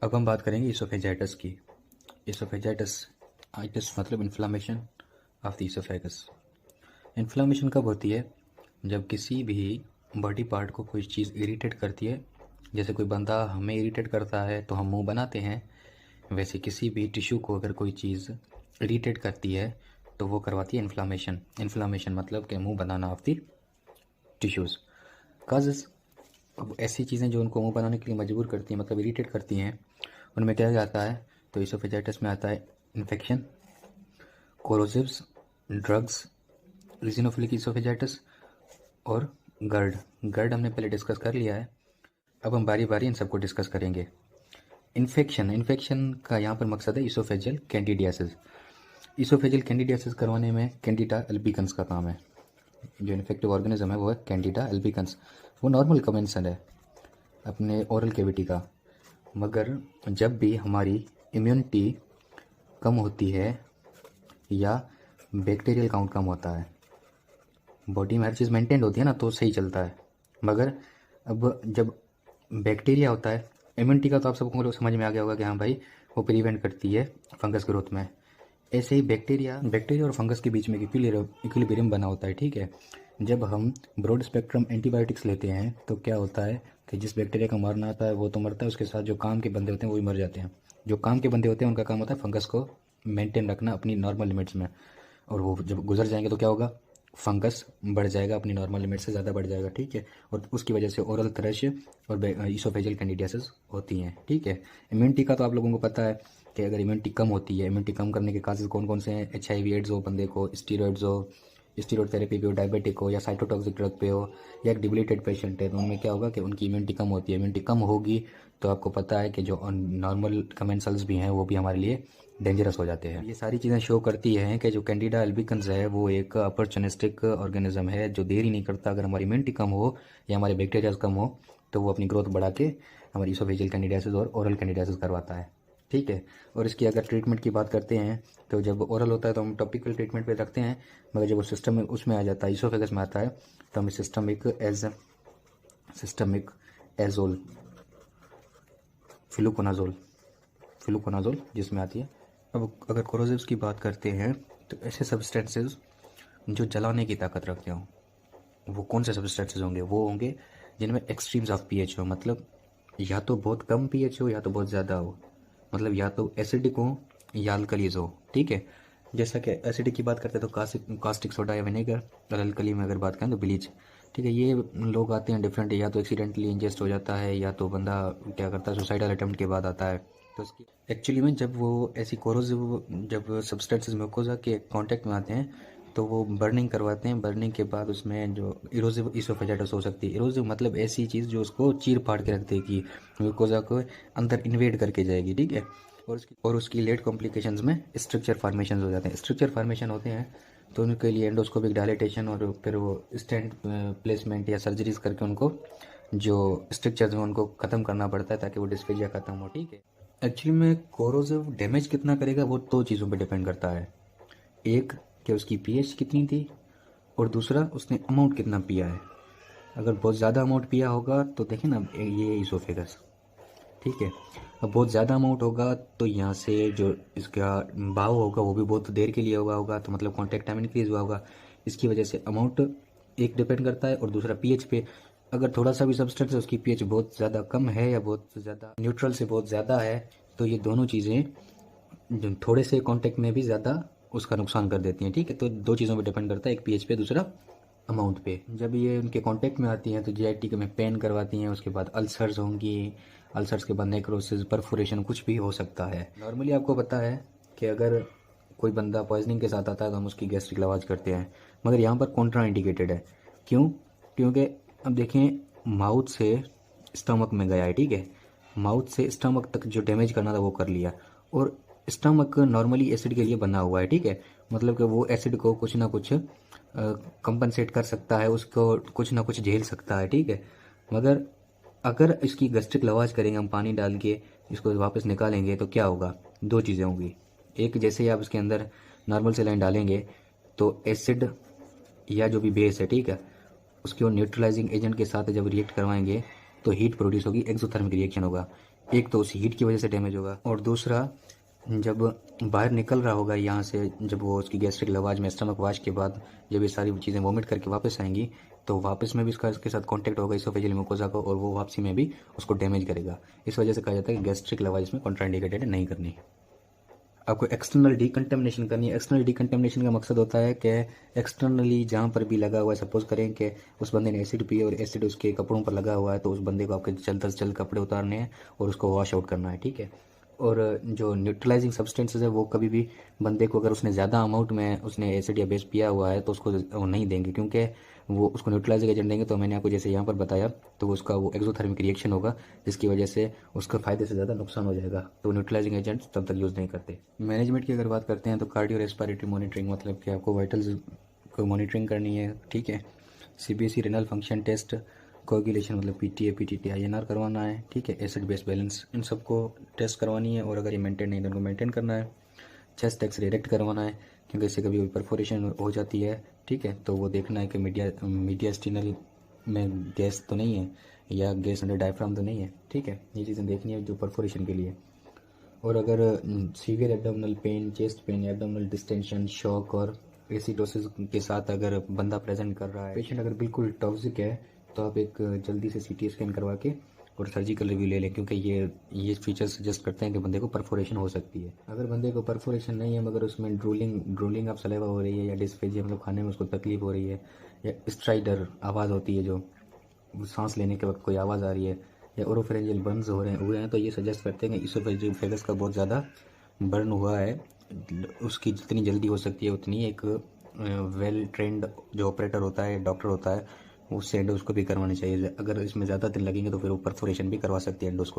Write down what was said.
अब हम बात करेंगे इसोफेजाइटिस की। इसोफेजाइटिस आइटिस मतलब inflammation of the oesophagus. Inflammation कब होती है? जब किसी भी बॉडी पार्ट को कोई चीज़ इरिटेट करती है। जैसे कोई बंदा हमें इरिटेट करता है तो हम मुंह बनाते हैं, वैसे किसी भी टिश्यू को अगर कोई चीज़ इरिटेट करती है तो वो करवाती है इन्फ्लामेशन। इन्फ्लामेशन मतलब कि मुंह बनाना ऑफ द टिश्यूज़ काजेस। अब ऐसी चीज़ें जो उनको मुंह बनाने के लिए मजबूर करती हैं, मतलब इरिटेट करती हैं, उनमें क्या आता है? तो इसोफेजाइटिस में आता है इन्फेक्शन, कोरोसिव्स, ड्रग्स, लिसिनोफिलिक इसोफेजाइटिस और गर्ड। गर्ड हमने पहले डिस्कस कर लिया है, अब हम बारी बारी इन सबको डिस्कस करेंगे। इन्फेक्शन का यहाँ पर मकसद है इसोफेजियल कैंडिडियासिस। इसोफेजियल कैंडिडियासिस करवाने में कैंडिडा अल्बिकन्स का काम है। जो इन्फेक्टिव ऑर्गेनिज्म है वो है कैंडिडा अल्बिकन्स। वो नॉर्मल कमेंसन है अपने ओरल कैविटी का, मगर जब भी हमारी इम्यूनिटी कम होती है या बैक्टीरियल काउंट कम होता है, बॉडी में हर चीज़ मेंटेन होती है ना, तो सही चलता है। मगर अब जब बैक्टीरिया होता है, इम्यूनिटी का तो आप सबको लोग समझ में आ गया होगा कि हाँ भाई वो प्रिवेंट करती है फंगस ग्रोथ में। ऐसे ही बैक्टीरिया और फंगस के बीच में इक्विलिब्रियम बना होता है, ठीक है। जब हम ब्रॉड स्पेक्ट्रम एंटीबायोटिक्स लेते हैं तो क्या होता है कि जिस बैक्टीरिया का मरना आता है वो तो मरता है, उसके साथ जो काम के बंदे होते हैं वो भी मर जाते हैं। जो काम के बंदे होते हैं उनका काम होता है फंगस को मेंटेन रखना अपनी नॉर्मल लिमिट्स में, और वो जब गुजर जाएंगे तो क्या होगा? फंगस बढ़ जाएगा, अपनी नॉर्मल लिमिट से ज़्यादा बढ़ जाएगा, ठीक है। और उसकी वजह से ओरल थ्रश और इसोफेजियल कैंडिडियासिस होती हैं, ठीक है। इम्यूनिटी का तो आप लोगों को पता है कि अगर इम्यूनिटी कम होती है, इम्यूनिटी कम करने के काजेज कौन कौन से हैं? HIV एड्स हो बंदे को, स्टीरॉयड्स हो, स्टीरॉयड थेरेपी पे हो, डायबिटिक हो, या साइटोटॉक्सिक ड्रग पे हो, या एक डिबिलिटेड पेशेंट है, तो उनमें क्या होगा कि उनकी इम्यूनिटी कम होती है। इम्यूनिटी कम होगी तो आपको पता है कि जो नॉर्मल कमेंसल्स भी हैं वो भी हमारे लिए डेंजरस हो जाते हैं। ये सारी चीज़ें शो करती हैं कि जो कैंडिडा अल्बिकन्स है वो एक अपॉर्चुनिस्टिक ऑर्गेनिज्म है जो देर ही नहीं करता। अगर हमारी इम्यूनिटी कम हो या हमारे बैक्टीरियाज कम हो तो वो अपनी ग्रोथ बढ़ा के हमारी इसोफेजियल कैंडिडियासिस और ओरल कैंडिडियासिस करवाता है, ठीक है। और इसकी अगर ट्रीटमेंट की बात करते हैं तो जब ओरल होता है तो हम टॉपिकल ट्रीटमेंट पे रखते हैं, मगर जब वो सिस्टम में उसमें आ जाता है, इसोफेगस में आता है, तो हम सिस्टमिक एजोल फ्लूकोनाजोल जिसमें आती है। अब अगर कोरोसिव्स की बात करते हैं तो ऐसे सब्सटेंसेस जो जलाने की ताकत रखते हों, वो कौन से सब्सटेंसेस होंगे? वो होंगे जिनमें एक्सट्रीम्स ऑफ पीएच हो, मतलब या तो बहुत कम पीएच हो या तो बहुत ज़्यादा हो, मतलब या तो एसिडिक हो या अल्कलीज हो, ठीक है। जैसा कि एसिडिक की बात करते हैं तो कास्टिक सोडा या विनेगर, और अल्कली में अगर बात करें तो ब्लीच, ठीक है। ये लोग आते हैं डिफरेंट, या तो एक्सीडेंटली इंजेस्ट हो जाता है या तो बंदा क्या करता है सुसाइडल अटेम्प्ट के बाद आता है। तो इसकी एक्चुअली में जब वो ऐसी कोरोसिव जब सब्सटेंसेस म्यूकोसा के कांटेक्ट में आते हैं तो वो बर्निंग करवाते हैं। बर्निंग के बाद उसमें जो इरोसिव इसोफेजाइटिस हो सकती है। इरोसिव मतलब ऐसी चीज़ जो उसको चीर फाड़ के रखती है कि म्यूकोसा को अंदर इन्वेड करके जाएगी, ठीक है। और उसकी लेट कॉम्प्लिकेशंस में स्ट्रक्चर फॉर्मेशन हो जाते हैं। स्ट्रक्चर फॉर्मेशन होते हैं तो उनके लिए एंडोस्कोपिक डायलिटेशन और फिर वो स्टेंट प्लेसमेंट या सर्जरीज करके उनको जो स्ट्रक्चर्स हैं उनको ख़त्म करना पड़ता है ताकि वो डिस्फेजिया ख़त्म हो, ठीक है। एक्चुअली में कोरोसिव डैमेज कितना करेगा वो दो चीज़ों पर डिपेंड करता है। एक कि उसकी पीएच कितनी थी, और दूसरा उसने अमाउंट कितना पिया है। अगर बहुत ज़्यादा अमाउंट पिया होगा तो देखें ना, ये इसोफेगस, ठीक है। अब बहुत ज़्यादा अमाउंट होगा तो यहाँ से जो इसका बहाव होगा वो भी बहुत देर के लिए हुआ होगा, तो मतलब कॉन्टैक्ट टाइम इंक्रीज हुआ होगा। इसकी वजह से अमाउंट एक डिपेंड करता है और दूसरा पीएच पे। अगर थोड़ा सा भी सब्सटेंस है उसकी पीएच बहुत ज़्यादा कम है या बहुत ज़्यादा न्यूट्रल से बहुत ज़्यादा है, तो ये दोनों चीज़ें जो थोड़े से कांटेक्ट में भी ज़्यादा उसका नुकसान कर देती हैं, ठीक है। तो दो चीज़ों पे डिपेंड करता है, एक पीएच पे, दूसरा अमाउंट पे। जब ये उनके कांटेक्ट में आती हैं तो जीआईटी में पेन करवाती हैं, उसके बाद अल्सर्स होंगी, अल्सर्स के बाद नेक्रोसिस, परफोरेशन, कुछ भी हो सकता है। नॉर्मली आपको पता है कि अगर कोई बंदा पॉइजनिंग के साथ आता है तो हम उसकी गैस्ट्रिक लवाज करते हैं, मगर यहाँ पर कॉन्ट्रा इंडिकेटेड है। क्यों? क्योंकि अब देखें, माउथ से स्टमक में गया है, ठीक है। माउथ से स्टमक तक जो डैमेज करना था वो कर लिया, और स्टमक नॉर्मली एसिड के लिए बना हुआ है, ठीक है। मतलब कि वो एसिड को कुछ ना कुछ कंपनसेट कर सकता है, उसको कुछ ना कुछ झेल सकता है, ठीक है। मगर अगर इसकी गैस्ट्रिक लवाज करेंगे हम पानी डाल के, इसको वापस निकालेंगे तो क्या होगा? दो चीज़ें होंगी। एक, जैसे ही आप इसके अंदर नॉर्मल सेलाइन डालेंगे तो एसिड या जो भी बेस है, ठीक है, उसके वो न्यूट्रलाइजिंग एजेंट के साथ जब रिएक्ट करवाएंगे तो हीट प्रोड्यूस होगी, एक्सोथर्मिक रिएक्शन होगा। एक तो उस हीट की वजह से डैमेज होगा, और दूसरा जब बाहर निकल रहा होगा यहाँ से, जब वो उसकी गैस्ट्रिक लवाज में स्टमक वाश के बाद जब ये सारी चीज़ें वॉमिट करके वापस आएंगी, तो वापस में भी इसके साथ कांटेक्ट होगा इसोफेजियल म्यूकोसा को, और वो वापसी में भी उसको डैमेज करेगा। इस वजह से कहा जाता है कि गैस्ट्रिक लवाज में कॉन्ट्राइंडिकेटेड नहीं करनी। आपको एक्सटर्नल डीकंटेमिनेशन करनी है। एक्सटर्नल डीकंटेमिनेशन का मकसद होता है कि एक्सटर्नली जहाँ पर भी लगा हुआ है, सपोज करें कि उस बंदे ने एसिड पिया और एसिड उसके कपड़ों पर लगा हुआ है, तो उस बंदे को आपके जल्द से जल्द कपड़े उतारने हैं और उसको वॉश आउट करना है, ठीक है। और जो न्यूट्रलाइजिंग सब्सटेंसेस है वो कभी भी बंदे को, अगर उसने ज़्यादा अमाउंट में उसने एसिड या बेस पिया हुआ है, तो उसको वो नहीं देंगे, क्योंकि वो उसको न्यूट्रलाइजिंग एजेंट देंगे तो मैंने आपको जैसे यहाँ पर बताया, तो उसका वो एक्सोथर्मिक रिएक्शन होगा, जिसकी वजह से उसका फ़ायदे से ज़्यादा नुकसान हो जाएगा। तो न्यूट्रलाइजिंग एजेंट्स तब तक यूज़ नहीं करते। मैनेजमेंट की अगर बात करते हैं तो कार्डियो रेस्पिरेटरी मॉनिटरिंग, मतलब कि आपको वाइटल्स को मॉनिटरिंग करनी है, ठीक है। CBSE renal function test, coagulation मतलब पीटीए पीटीटी आईएनआर करवाना है, ठीक है। एसिड बेस बैलेंस, इन सबको टेस्ट करवानी है, और अगर ये मेंटेन नहीं तो उनको मेंटेन करना है। चेस्ट एक्स डायरेक्ट करवाना है, क्योंकि इससे कभी परफोरेशन हो जाती है, ठीक है। तो वो देखना है कि मीडियास्टिनल में गैस तो नहीं है, या गैस अंडर डायफ्राम तो नहीं है, ठीक है। ये चीज़ें देखनी है जो परफोरेशन के लिए। और अगर severe abdominal pain, chest pain, abdominal distension, shock और एसिडोसिस के साथ अगर बंदा प्रेजेंट कर रहा है, पेशेंट अगर बिल्कुल टॉक्सिक है, तो आप एक जल्दी से सीटी स्कैन करवा के और सर्जिकल रिव्यू ले लें, क्योंकि ये फीचर्स सजेस्ट करते हैं कि बंदे को परफोरेशन हो सकती है। अगर बंदे को परफोरेशन नहीं है मगर उसमें ड्रूलिंग ऑफ सलेवा हो रही है, या डिस्फेजिया मतलब खाने में उसको तकलीफ हो रही है, या स्ट्राइडर आवाज़ होती है जो सांस लेने के वक्त कोई आवाज़ आ रही है, या ओरोफेरेंजियल बर्न्स हुए हैं, तो ये सजेस्ट करते हैं कि इसोफेगस का बहुत ज़्यादा बर्न हुआ है। उसकी जितनी जल्दी हो सकती है उतनी एक वेल ट्रेंड जो ऑपरेटर होता है, डॉक्टर होता है, उससे एंडोस्कोपी करवानी चाहिए। अगर इसमें ज़्यादा दिन लगेंगे तो फिर वो परफोरेशन भी करवा सकती है एंडोस्कोपी।